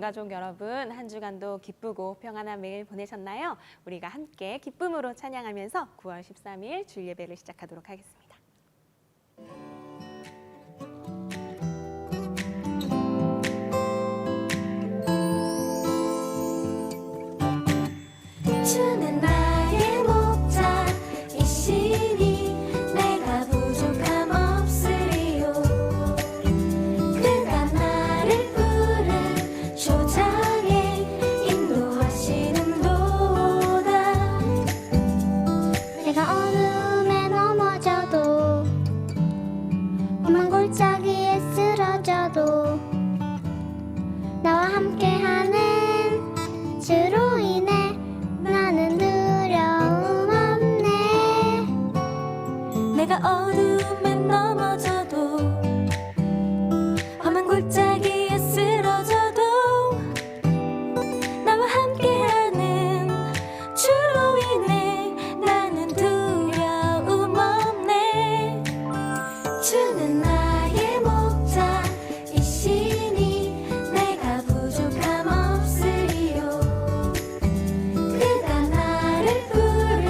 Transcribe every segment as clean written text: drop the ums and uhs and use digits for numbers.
가족 여러분, 한 주간도 기쁘고 평안한 매일 보내셨나요? 우리가 함께 기쁨으로 찬양하면서 9월 13일 주일 예배를 시작하도록 하겠습니다. 주는 나의 목자이시니 내가 부족함 없으리요. 그가 나를 푸른 초장에 인도하시는도다. 내가 어둠에 넘어져도 험한 골짜기에 쓰러져도 나와 함께하는 주로 인해 나는 두려움 없네. 내가 어둠에 넘어져도 험한 골짜기에 쓰러져도 나와 함께하는 주로 인해 나는 두려움 없네. 주는 나의 목자이시니 내가 부족함 없으리요. 그가 나를 푸른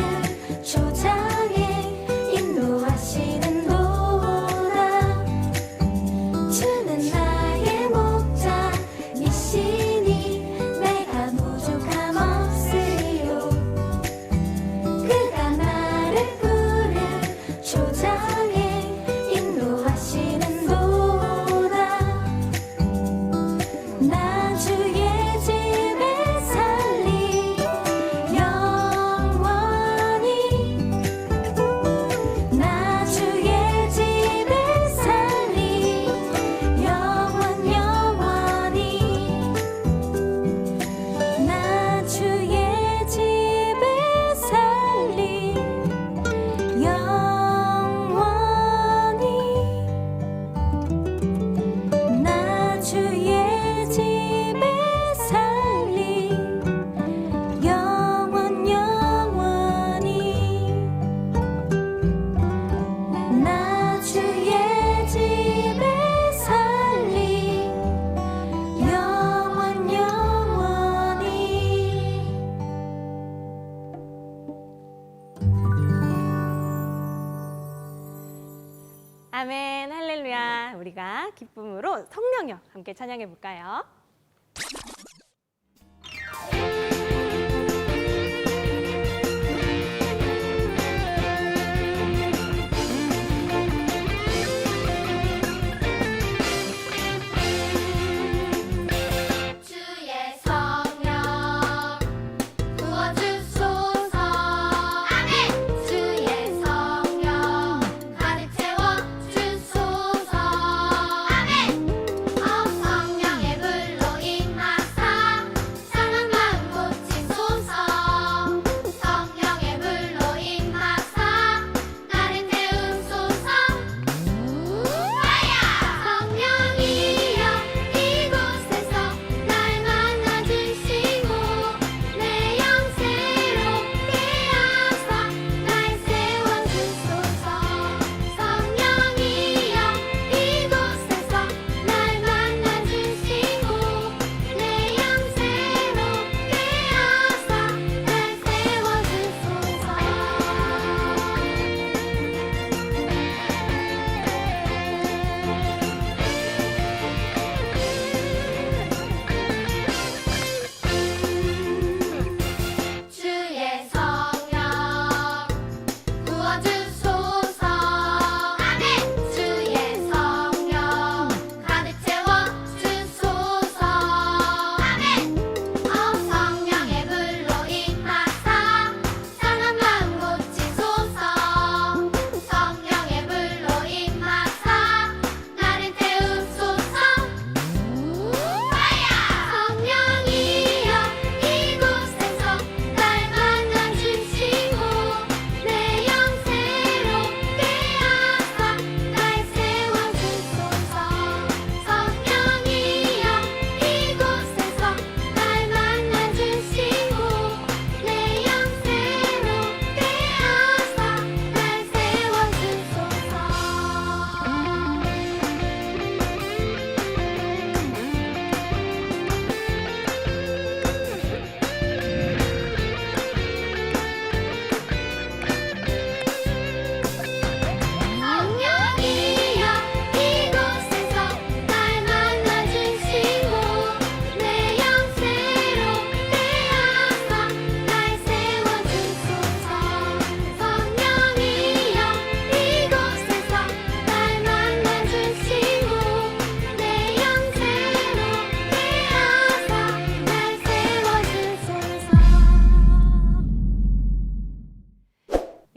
초장에 인도하시는도다. 주는 나의 목자이시니 내가 부족함 없으리요. 그가 나를 푸른 초장에 인도하시는도다. 나 주의 집에 살리 영원히. 나 주의 집에 살리 영원히. 나 주의 집에 살리 영원히. 나 주의 집에 살리 영원히. 나 주의 집에 살리 영원히. 아멘, 할렐루야. 우리가 기쁨으로 성령여 함께 찬양해 볼까요? 주의 성령 부어주소서. 아멘. 주의 성령 가득 채워주소서. 아멘. 성령의 불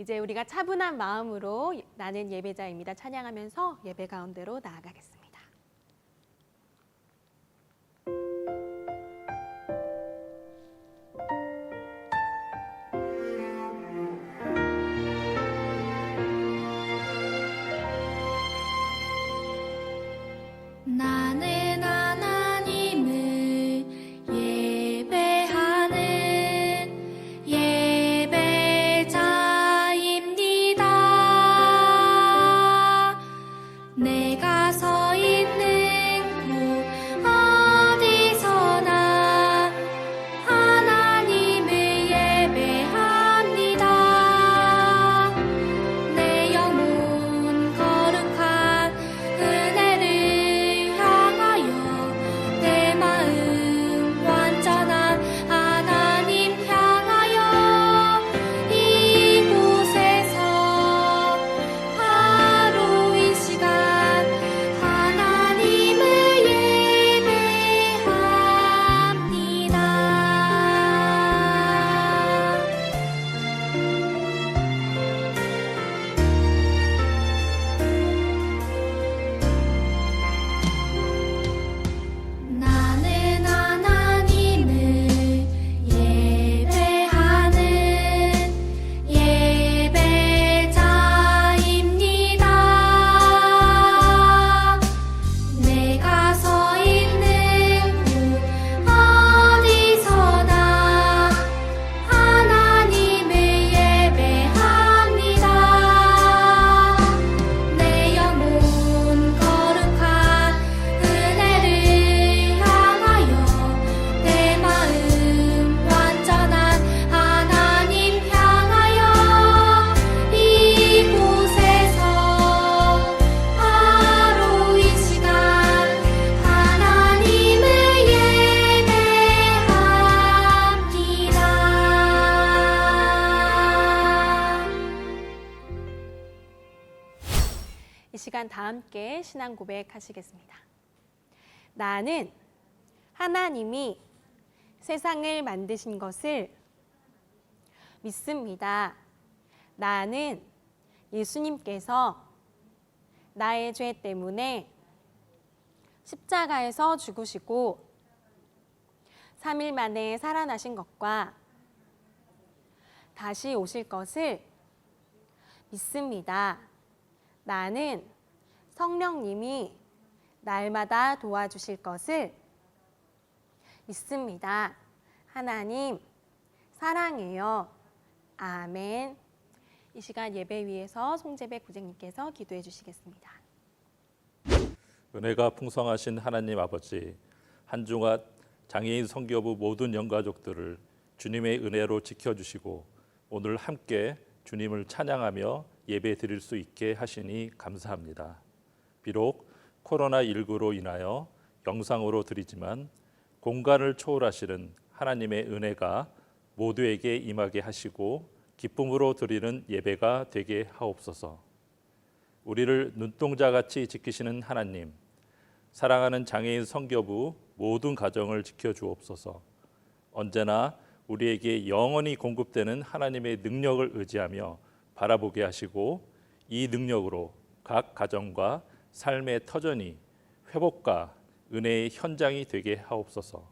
이제 우리가 차분한 마음으로 나는 예배자입니다 찬양하면서 예배 가운데로 나아가겠습니다. 나는 하나님을 예배하는 예배자입니다. 내가 서 있는 곳 어디서나 하나님을 예배합니다. 내 영혼 거룩한 은혜를 향하여 내 마음 완전한 하나님 향하여 이곳에서 바로 이 시간 하나님을 예배합니다. 나는 하나님을 예배하는 예배자입니다. 내가 서 있는 곳 어디서나 하나님을 예배합니다. 내 영혼 거룩한 은혜를 향하여 내 마음 완전한 하나님 향하여 이곳에서 바로 이 시간 하나님을 예배합니다. 이 시간 다 함께 신앙 고백하시겠습니다. 나는 하나님이 세상을 만드신 것을 믿습니다. 나는 예수님께서 나의 죄 때문에 십자가에서 죽으시고 3일 만에 살아나신 것과 다시 오실 것을 믿습니다. 나는 성령님이 날마다 도와주실 것을 믿습니다. 하나님 사랑해요. 아멘. 이 시간 예배 위에서 송재배 구쟁님께서 기도해 주시겠습니다. 은혜가 풍성하신 하나님 아버지, 한 주간 장애인 선교부 모든 영가족들을 주님의 은혜로 지켜주시고 오늘 함께 주님을 찬양하며 예배 드릴 수 있게 하시니 감사합니다. 비록 코로나19로 인하여 영상으로 드리지만 공간을 초월하시는 하나님의 은혜가 모두에게 임하게 하시고 기쁨으로 드리는 예배가 되게 하옵소서. 우리를 눈동자같이 지키시는 하나님, 사랑하는 장애인 선교부 모든 가정을 지켜주옵소서. 언제나 우리에게 영원히 공급되는 하나님의 능력을 의지하며 바라보게 하시고 이 능력으로 각 가정과 삶의 터전이 회복과 은혜의 현장이 되게 하옵소서.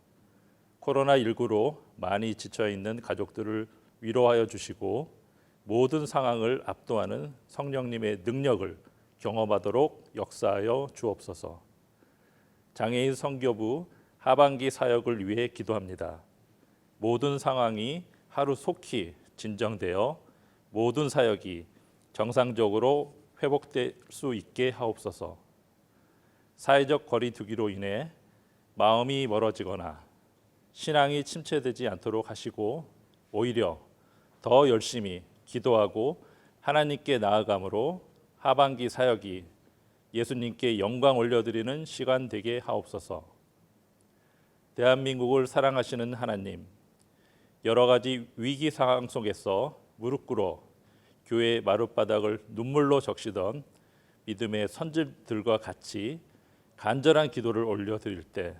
코로나19로 많이 지쳐있는 가족들을 위로하여 주시고 모든 상황을 압도하는 성령님의 능력을 경험하도록 역사하여 주옵소서. 장애인 선교부 하반기 사역을 위해 기도합니다. 모든 상황이 하루 속히 진정되어 모든 사역이 정상적으로 회복될 수 있게 하옵소서. 사회적 거리 두기로 인해 마음이 멀어지거나 신앙이 침체되지 않도록 하시고 오히려 더 열심히 기도하고 하나님께 나아감으로 하반기 사역이 예수님께 영광 올려드리는 시간 되게 하옵소서. 대한민국을 사랑하시는 하나님, 여러 가지 위기 상황 속에서 무릎 꿇어 교회의 마룻바닥을 눈물로 적시던 믿음의 선질들과 같이 간절한 기도를 올려드릴 때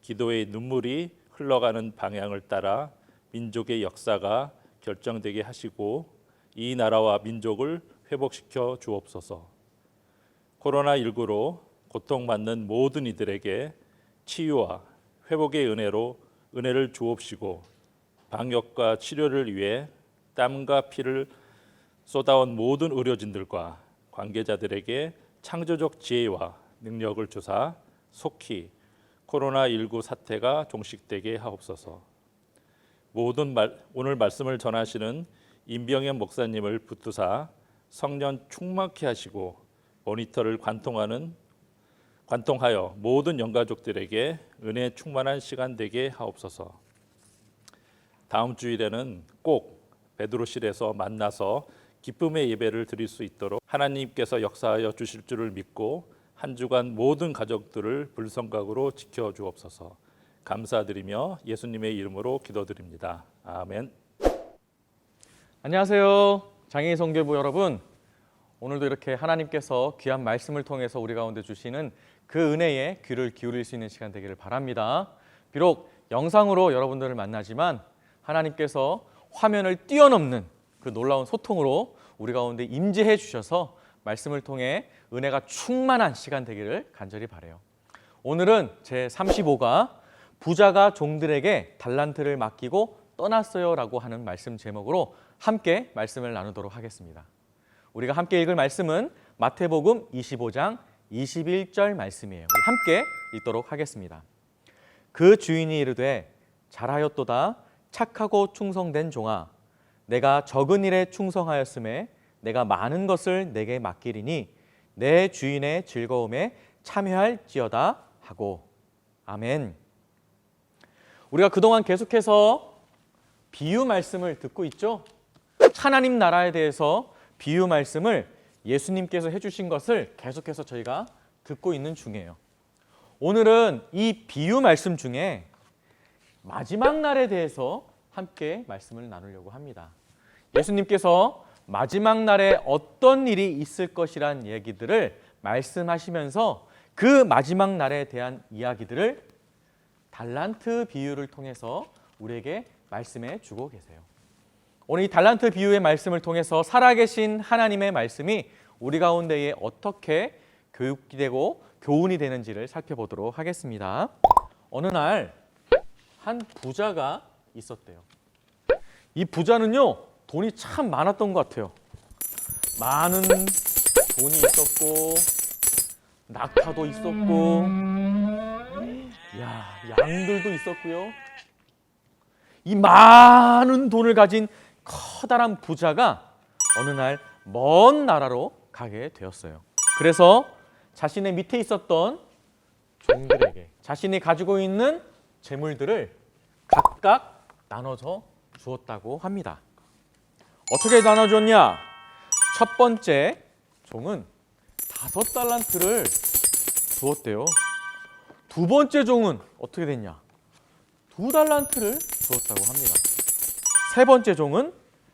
기도의 눈물이 흘러가는 방향을 따라 민족의 역사가 결정되게 하시고 이 나라와 민족을 회복시켜 주옵소서. 코로나19로 고통받는 모든 이들에게 치유와 회복의 은혜를 주옵시고 방역과 치료를 위해 땀과 피를 쏟아온 모든 의료진들과 관계자들에게 창조적 지혜와 능력을 주사 속히 코로나19 사태가 종식되게 하옵소서. 오늘 말씀을 전하시는 임병현 목사님을 붙드사 성령 충만케 하시고 모니터를 관통하여 모든 영가족들에게 은혜 충만한 시간 되게 하옵소서. 다음 주일에는 꼭 베드로실에서 만나서 기쁨의 예배를 드릴 수 있도록 하나님께서 역사하여 주실 줄을 믿고 한 주간 모든 가족들을 불성각으로 지켜 주옵소서. 감사드리며 예수님의 이름으로 기도드립니다. 아멘. 안녕하세요. 장애인 선교부 여러분. 오늘도 이렇게 하나님께서 귀한 말씀을 통해서 우리 가운데 주시는 그 은혜에 귀를 기울일 수 있는 시간 되기를 바랍니다. 비록 영상으로 여러분들을 만나지만 하나님께서 화면을 뛰어넘는 그 놀라운 소통으로 우리 가운데 임재해 주셔서 말씀을 통해 은혜가 충만한 시간 되기를 간절히 바라요. 오늘은 제 35가 부자가 종들에게 달란트를 맡기고 떠났어요 라고 하는 말씀 제목으로 함께 말씀을 나누도록 하겠습니다. 우리가 함께 읽을 말씀은 마태복음 25장 21절 말씀이에요. 우리 함께 읽도록 하겠습니다. 그 주인이 이르되 잘하였도다 착하고 충성된 종아 내가 적은 일에 충성하였음에 내가 많은 것을 내게 맡기리니 내 주인의 즐거움에 참여할지어다 하고. 아멘. 우리가 그동안 계속해서 비유 말씀을 듣고 있죠. 하나님 나라에 대해서 비유 말씀을 예수님께서 해주신 것을 계속해서 저희가 듣고 있는 중이에요. 오늘은 이 비유 말씀 중에 마지막 날에 대해서 함께 말씀을 나누려고 합니다. 예수님께서 마지막 날에 어떤 일이 있을 것이란 얘기들을 말씀하시면서 그 마지막 날에 대한 이야기들을 달란트 비유를 통해서 우리에게 말씀해 주고 계세요. 오늘 이 달란트 비유의 말씀을 통해서 살아계신 하나님의 말씀이 우리 가운데에 어떻게 교육되고 교훈이 되는지를 살펴보도록 하겠습니다. 어느 날 한 부자가 있었대요. 이 부자는요, 돈이 참 많았던 것 같아요. 많은 돈이 있었고 낙타도 있었고 양들도 있었고요. 이 많은 돈을 가진 커다란 부자가 어느 날 먼 나라로 가게 되었어요. 그래서 자신의 밑에 있었던 종들에게 자신이 가지고 있는 재물들을 각각 나눠서 주었다고 합니다. 어떻게 나눠줬냐? 첫 번째 종은 5달란트를 주었대요. 두 번째 종은 어떻게 됐냐? 2달란트를 주었다고 합니다. 세 번째 종은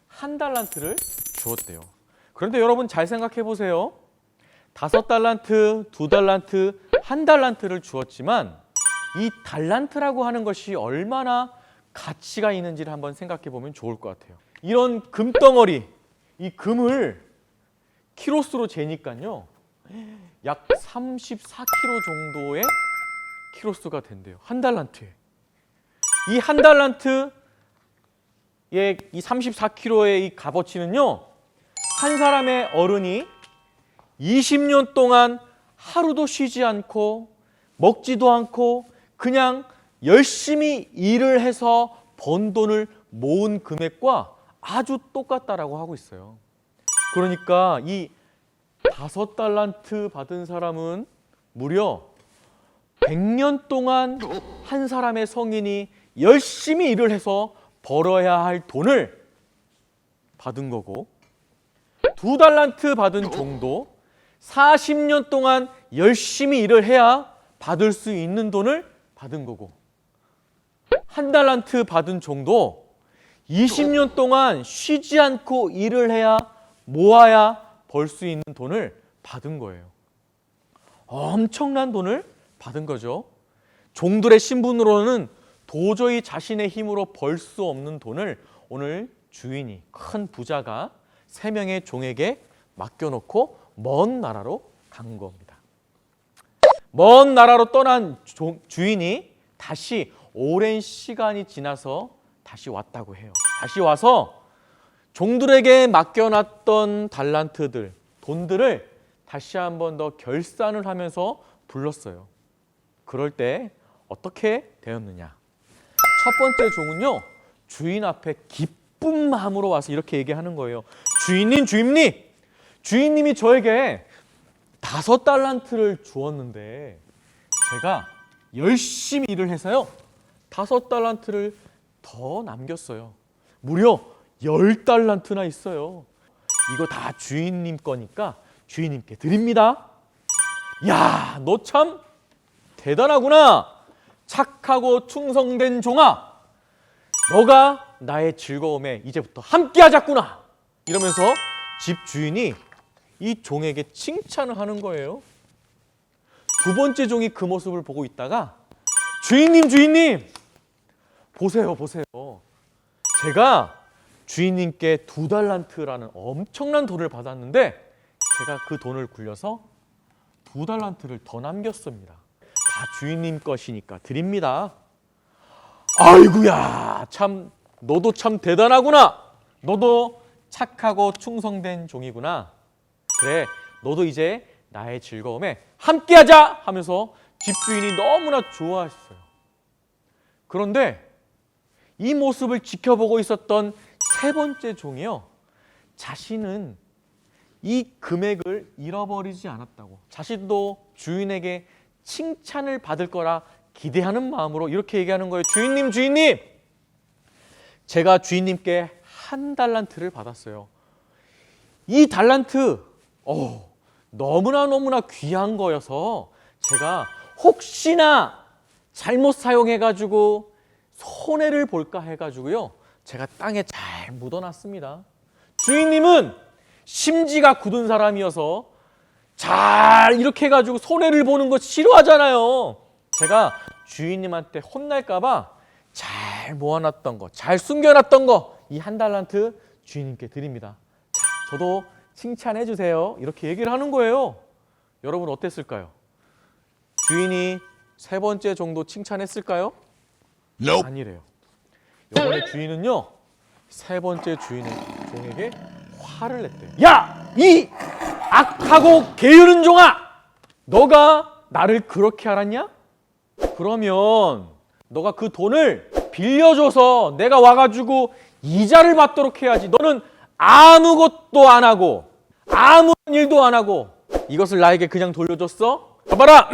1달란트를 주었대요. 그런데 여러분 잘 생각해 보세요. 5달란트, 2달란트, 1달란트를 주었지만 이 달란트라고 하는 것이 얼마나 가치가 있는지를 한번 생각해 보면 좋을 것 같아요. 이런 금덩어리, 이 금을 키로수로 재니까요, 약 34kg 정도의 키로수가 된대요. 1달란트에. 이 1달란트의 이 34kg의 이 값어치는요, 한 사람의 어른이 20년 동안 하루도 쉬지 않고 먹지도 않고 그냥 열심히 일을 해서 번 돈을 모은 금액과 아주 똑같다라고 하고 있어요. 그러니까 이 5달란트 받은 사람은 무려 100년 동안 한 사람의 성인이 열심히 일을 해서 벌어야 할 돈을 받은 거고, 2달란트 받은 종도 40년 동안 열심히 일을 해야 받을 수 있는 돈을 받은 거고, 1달란트 받은 종도 20년 동안 쉬지 않고 일을 해야 모아야 벌 수 있는 돈을 받은 거예요. 엄청난 돈을 받은 거죠. 종들의 신분으로는 도저히 자신의 힘으로 벌 수 없는 돈을 오늘 주인이, 큰 부자가 3명의 종에게 맡겨놓고 먼 나라로 간 겁니다. 먼 나라로 떠난 주인이 다시 오랜 시간이 지나서 다시 왔다고 해요. 다시 와서 종들에게 맡겨놨던 달란트들, 돈들을 다시 한 번 더 결산을 하면서 불렀어요. 그럴 때 어떻게 되었느냐? 첫 번째 종은요, 주인 앞에 기쁜 마음으로 와서 이렇게 얘기하는 거예요. 주인님, 주인님, 주인님이 저에게 5달란트를 주었는데 제가 열심히 일을 해서요, 5달란트를 더 남겼어요. 무려 10달란트나 있어요. 이거 다 주인님 거니까 주인님께 드립니다. 야, 너 참 대단하구나. 착하고 충성된 종아. 너가 나의 즐거움에 이제부터 함께 하자꾸나. 이러면서 집 주인이 이 종에게 칭찬을 하는 거예요. 두 번째 종이 그 모습을 보고 있다가 주인님, 주인님, 보세요, 보세요. 제가 주인님께 2달란트라는 엄청난 돈을 받았는데 제가 그 돈을 굴려서 2달란트를 더 남겼습니다. 다 주인님 것이니까 드립니다. 아이고야, 참 너도 참 대단하구나. 너도 착하고 충성된 종이구나. 그래, 너도 이제 나의 즐거움에 함께하자 하면서 집주인이 너무나 좋아했어요. 그런데 이 모습을 지켜보고 있었던 세 번째 종이요, 자신은 이 금액을 잃어버리지 않았다고, 자신도 주인에게 칭찬을 받을 거라 기대하는 마음으로 이렇게 얘기하는 거예요. 주인님, 주인님, 제가 주인님께 1달란트를 받았어요. 이 달란트 너무나 귀한 거여서 제가 혹시나 잘못 사용해가지고 손해를 볼까 해가지고요, 제가 땅에 잘 묻어놨습니다. 주인님은 심지가 굳은 사람이어서 잘 이렇게 해가지고 손해를 보는 거 싫어하잖아요. 제가 주인님한테 혼날까 봐 잘 모아놨던 거, 잘 숨겨놨던 거, 이 1달란트 주인님께 드립니다. 자, 저도 칭찬해 주세요. 이렇게 얘기를 하는 거예요. 여러분 어땠을까요? 주인이 세 번째 정도 칭찬했을까요? Nope. 아니래요. 이번에 주인은요, 세 번째 종에게 화를 냈대요. 야! 이 악하고 게으른 종아! 너가 나를 그렇게 알았냐? 그러면 너가 그 돈을 빌려줘서 내가 와가지고 이자를 받도록 해야지. 너는 아무것도 안 하고 아무 일도 안 하고 이것을 나에게 그냥 돌려줬어? 봐봐라!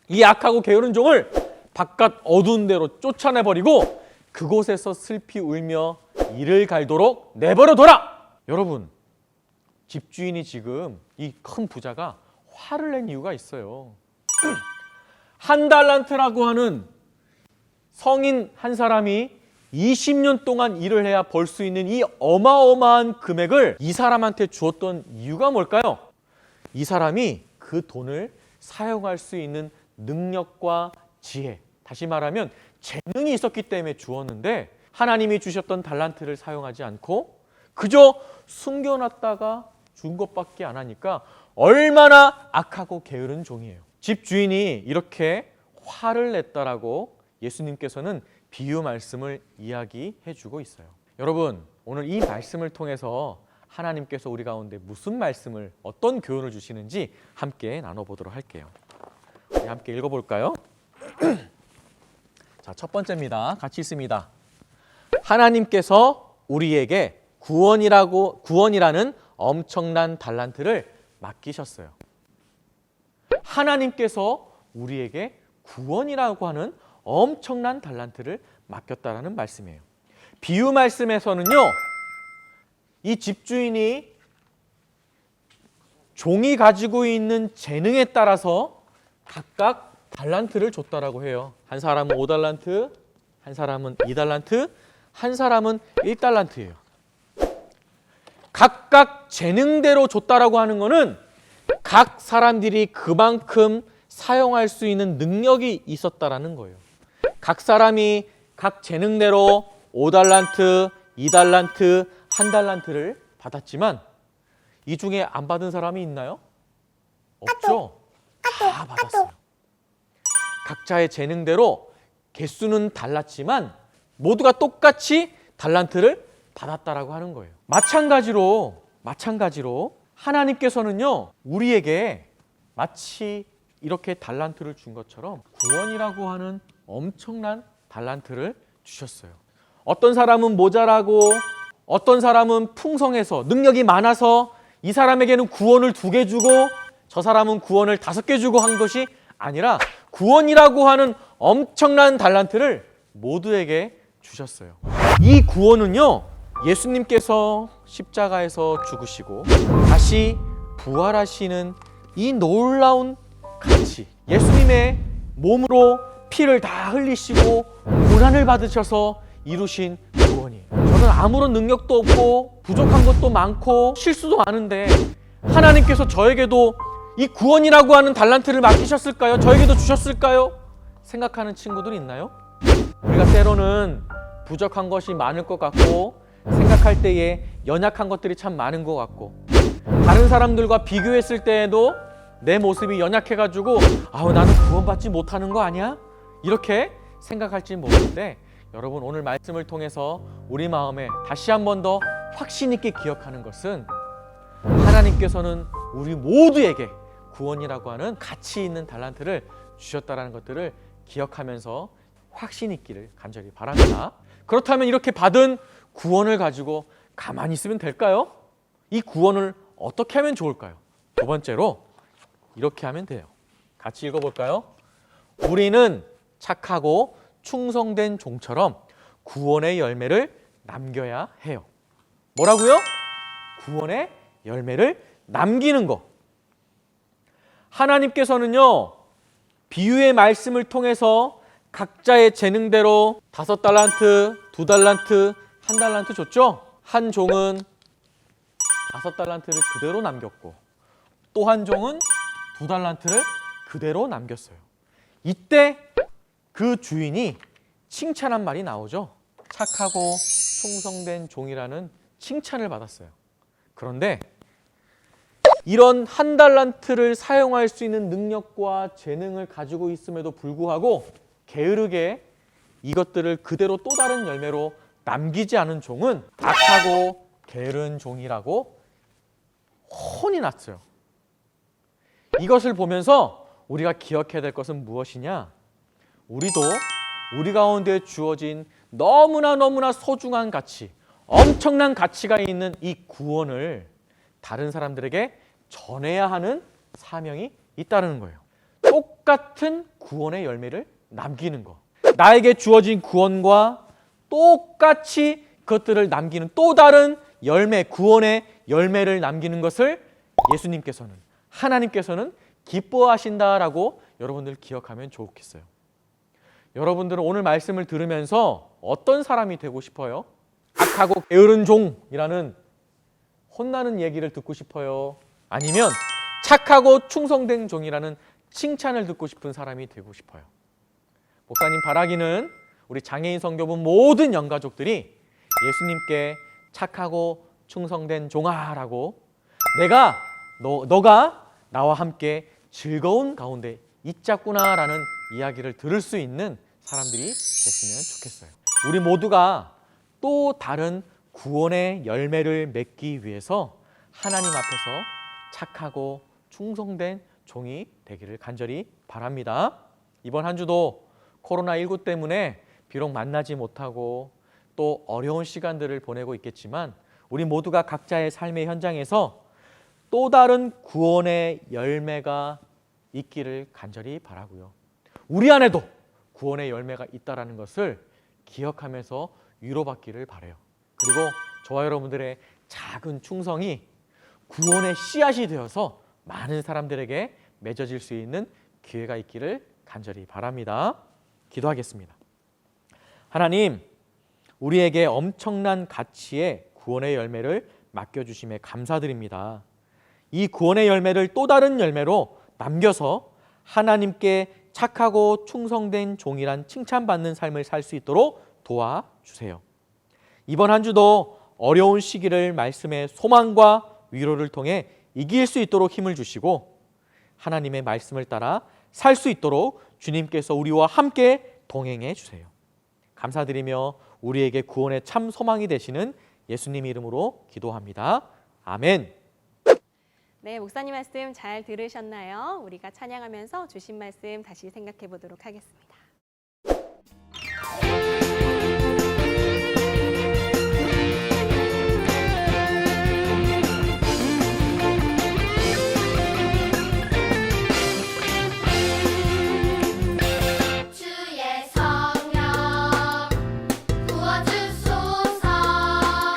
이 악하고 게으른 종을 바깥 어두운 데로 쫓아내버리고 그곳에서 슬피 울며 이를 갈도록 내버려둬라! 여러분, 집주인이 지금 이 큰 부자가 화를 낸 이유가 있어요. 1달란트라고 하는 성인 한 사람이 20년 동안 일을 해야 벌 수 있는 이 어마어마한 금액을 이 사람한테 주었던 이유가 뭘까요? 이 사람이 그 돈을 사용할 수 있는 능력과 지혜, 다시 말하면 재능이 있었기 때문에 주었는데, 하나님이 주셨던 달란트를 사용하지 않고 그저 숨겨놨다가 준 것밖에 안 하니까 얼마나 악하고 게으른 종이에요. 집주인이 이렇게 화를 냈다라고 예수님께서는 비유 말씀을 이야기해 주고 있어요. 여러분, 오늘 이 말씀을 통해서 하나님께서 우리 가운데 무슨 말씀을, 어떤 교훈을 주시는지 함께 나눠보도록 할게요. 우리 함께 읽어볼까요? 자, 첫 번째입니다. 같이 있습니다. 하나님께서 우리에게 구원이라는 엄청난 달란트를 맡기셨어요. 하나님께서 우리에게 구원이라고 하는 엄청난 달란트를 맡겼다라는 말씀이에요. 비유 말씀에서는요, 이 집주인이 종이 가지고 있는 재능에 따라서 각각 달란트를 줬다라고 해요. 한 사람은 5달란트, 한 사람은 2달란트, 한 사람은 1달란트예요. 각각 재능대로 줬다라고 하는 것은 각 사람들이 그만큼 사용할 수 있는 능력이 있었다라는 거예요. 각 사람이 각 재능대로 5달란트, 2달란트, 1달란트를 받았지만 이 중에 안 받은 사람이 있나요? 없죠? 다 받았어요. 각자의 재능대로 개수는 달랐지만 모두가 똑같이 달란트를 받았다라고 하는 거예요. 마찬가지로 하나님께서는요, 우리에게 마치 이렇게 달란트를 준 것처럼 구원이라고 하는 엄청난 달란트를 주셨어요. 어떤 사람은 모자라고 어떤 사람은 풍성해서 능력이 많아서 이 사람에게는 구원을 2개 주고 저 사람은 구원을 5개 주고 한 것이 아니라 구원이라고 하는 엄청난 달란트를 모두에게 주셨어요. 이 구원은요, 예수님께서 십자가에서 죽으시고 다시 부활하시는 이 놀라운 가치, 예수님의 몸으로 피를 다 흘리시고 고난을 받으셔서 이루신 구원이에요. 저는 아무런 능력도 없고 부족한 것도 많고 실수도 많은데 하나님께서 저에게도 이 구원이라고 하는 달란트를 맡기셨을까요? 저에게도 주셨을까요? 생각하는 친구들 있나요? 우리가 때로는 부족한 것이 많을 것 같고 생각할 때에 연약한 것들이 참 많은 것 같고 다른 사람들과 비교했을 때에도 내 모습이 연약해가지고 나는 구원받지 못하는 거 아니야? 이렇게 생각할지 모르는데 여러분, 오늘 말씀을 통해서 우리 마음에 다시 한 번 더 확신 있게 기억하는 것은 하나님께서는 우리 모두에게 구원이라고 하는 가치 있는 달란트를 주셨다는 것들을 기억하면서 확신 있기를 간절히 바랍니다. 그렇다면 이렇게 받은 구원을 가지고 가만히 있으면 될까요? 이 구원을 어떻게 하면 좋을까요? 2번째로 이렇게 하면 돼요. 같이 읽어볼까요? 우리는 착하고 충성된 종처럼 구원의 열매를 남겨야 해요. 뭐라고요? 구원의 열매를 남기는 거. 하나님께서는요, 비유의 말씀을 통해서 각자의 재능대로 5달란트, 2달란트, 1달란트 줬죠? 한 종은 5달란트를 그대로 남겼고 또 한 종은 2달란트를 그대로 남겼어요. 이때 그 주인이 칭찬한 말이 나오죠. 착하고 충성된 종이라는 칭찬을 받았어요. 그런데 이런 1달란트를 사용할 수 있는 능력과 재능을 가지고 있음에도 불구하고 게으르게 이것들을 그대로 또 다른 열매로 남기지 않은 종은 악하고 게으른 종이라고 혼이 났어요. 이것을 보면서 우리가 기억해야 될 것은 무엇이냐? 우리도 우리 가운데 주어진 너무나 소중한 가치, 엄청난 가치가 있는 이 구원을 다른 사람들에게 전해야 하는 사명이 있다는 거예요. 똑같은 구원의 열매를 남기는 것. 나에게 주어진 구원과 똑같이 그것들을 남기는 또 다른 열매, 구원의 열매를 남기는 것을 예수님께서는, 하나님께서는 기뻐하신다라고 여러분들 기억하면 좋겠어요. 여러분들은 오늘 말씀을 들으면서 어떤 사람이 되고 싶어요? 악하고 게으른 종이라는 혼나는 얘기를 듣고 싶어요? 아니면 착하고 충성된 종이라는 칭찬을 듣고 싶은 사람이 되고 싶어요? 목사님 바라기는 우리 장애인 선교분 모든 영가족들이 예수님께 착하고 충성된 종아라고 너가 나와 함께 즐거운 가운데 있자꾸나라는 이야기를 들을 수 있는 사람들이 됐으면 좋겠어요. 우리 모두가 또 다른 구원의 열매를 맺기 위해서 하나님 앞에서 착하고 충성된 종이 되기를 간절히 바랍니다. 이번 한 주도 코로나19 때문에 비록 만나지 못하고 또 어려운 시간들을 보내고 있겠지만 우리 모두가 각자의 삶의 현장에서 또 다른 구원의 열매가 있기를 간절히 바라고요. 우리 안에도 구원의 열매가 있다는 것을 기억하면서 위로받기를 바라요. 그리고 저와 여러분들의 작은 충성이 구원의 씨앗이 되어서 많은 사람들에게 맺어질 수 있는 기회가 있기를 간절히 바랍니다. 기도하겠습니다. 하나님, 우리에게 엄청난 가치의 구원의 열매를 맡겨주심에 감사드립니다. 이 구원의 열매를 또 다른 열매로 남겨서 하나님께 착하고 충성된 종이란 칭찬받는 삶을 살 수 있도록 도와주세요. 이번 한 주도 어려운 시기를 말씀의 소망과 위로를 통해 이길 수 있도록 힘을 주시고 하나님의 말씀을 따라 살 수 있도록 주님께서 우리와 함께 동행해 주세요. 감사드리며 우리에게 구원의 참 소망이 되시는 예수님 이름으로 기도합니다. 아멘. 네, 목사님 말씀 잘 들으셨나요? 우리가 찬양하면서 주신 말씀 다시 생각해 보도록 하겠습니다. 주의 성령 부어주소서.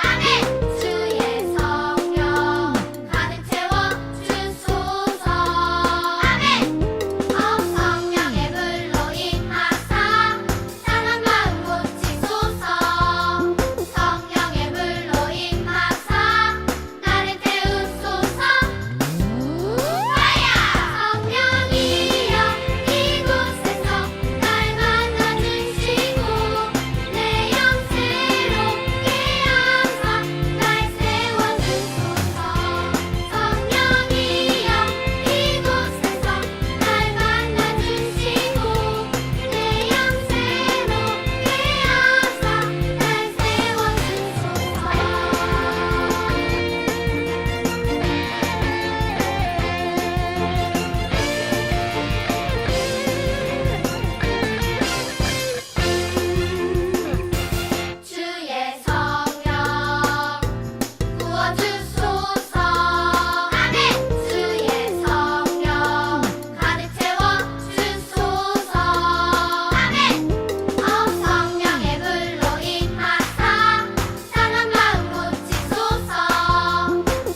아멘. 주의 성령 가득 채워주소서. 아멘. 성령의 불로 임하사 상한 마음 고치소서. 성령의 불로 임하사 나를 태우소서. 성령이여 이곳에서 날 만나주시고 내 영 새롭게 하사 날 세워주소서. 성령이여 이곳에서 날 만나주시고 내 영 새롭게 하사 날 세워주소서. 주의 성령 부어주소서. 아멘. 주의 성령 가득 채워주소서. 아멘. 성령의 불로 임하사 상한 마음 고치소서.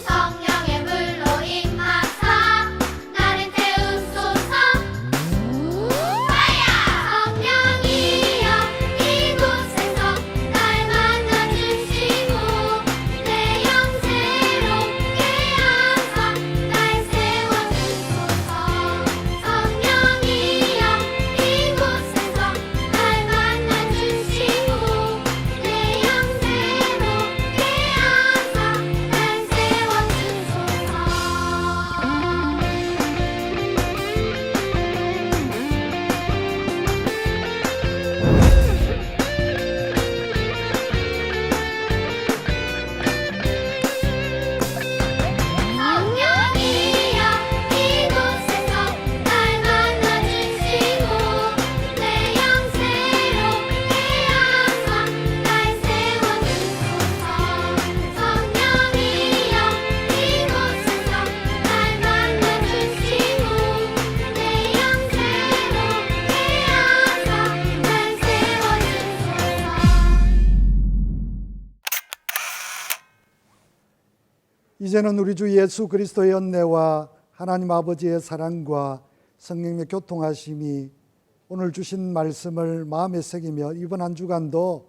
성령의 불로 임하사 나를 태우소서. 성령이여 이곳에서 날 만나주시고 내 영 새롭게 하사 날 세워주소서. 성령이여 이곳에서 날 만나주시고 내 영 새롭게 하사 날 성령이여 이곳에서 날 만나주시고 내 영 새롭게 하사 날 세워주소서. 성령이여 이곳에서 날 만나주시고 내 영 새롭게 하사 날 세워주소서. 이제는 우리 주 예수 그리스도의 은혜와 하나님 아버지의 사랑과 성령의 교통하심이 오늘 주신 말씀을 마음에 새기며 이번 한 주간도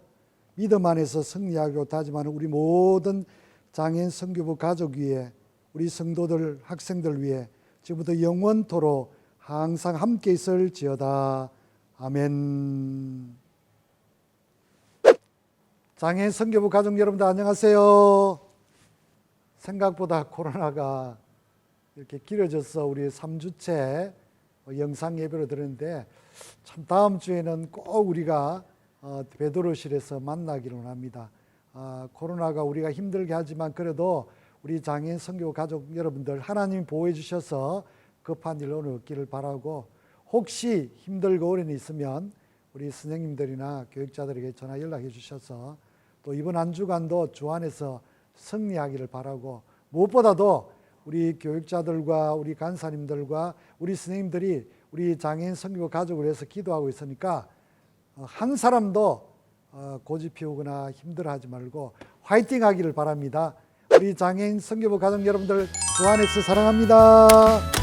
믿음 안에서 승리하고 다짐하는 우리 모든 장애인 선교부 가족 위에 우리 성도들 학생들 위해 지금부터 영원토록 항상 함께 있을지어다. 아멘. 장애인 선교부 가족 여러분들 안녕하세요. 생각보다 코로나가 이렇게 길어져서 우리 3주째 영상 예배로 드렸는데 참 다음 주에는 꼭 우리가 베드로실에서 만나기를 원합니다. 코로나가 우리가 힘들게 하지만 그래도 우리 장애인 선교 가족 여러분들 하나님 보호해 주셔서 급한 일 오늘 없기를 바라고 혹시 힘들고 어려움이 있으면 우리 선생님들이나 교육자들에게 전화 연락해 주셔서 또 이번 한 주간도 주 안에서 승리하기를 바라고 무엇보다도 우리 교육자들과 우리 간사님들과 우리 선생님들이 우리 장애인 선교 가족을 위해서 기도하고 있으니까 한 사람도 고집 피우거나 힘들어하지 말고 화이팅 하기를 바랍니다. 우리 장애인 선교부 가족 여러분들 주 안에서 사랑합니다.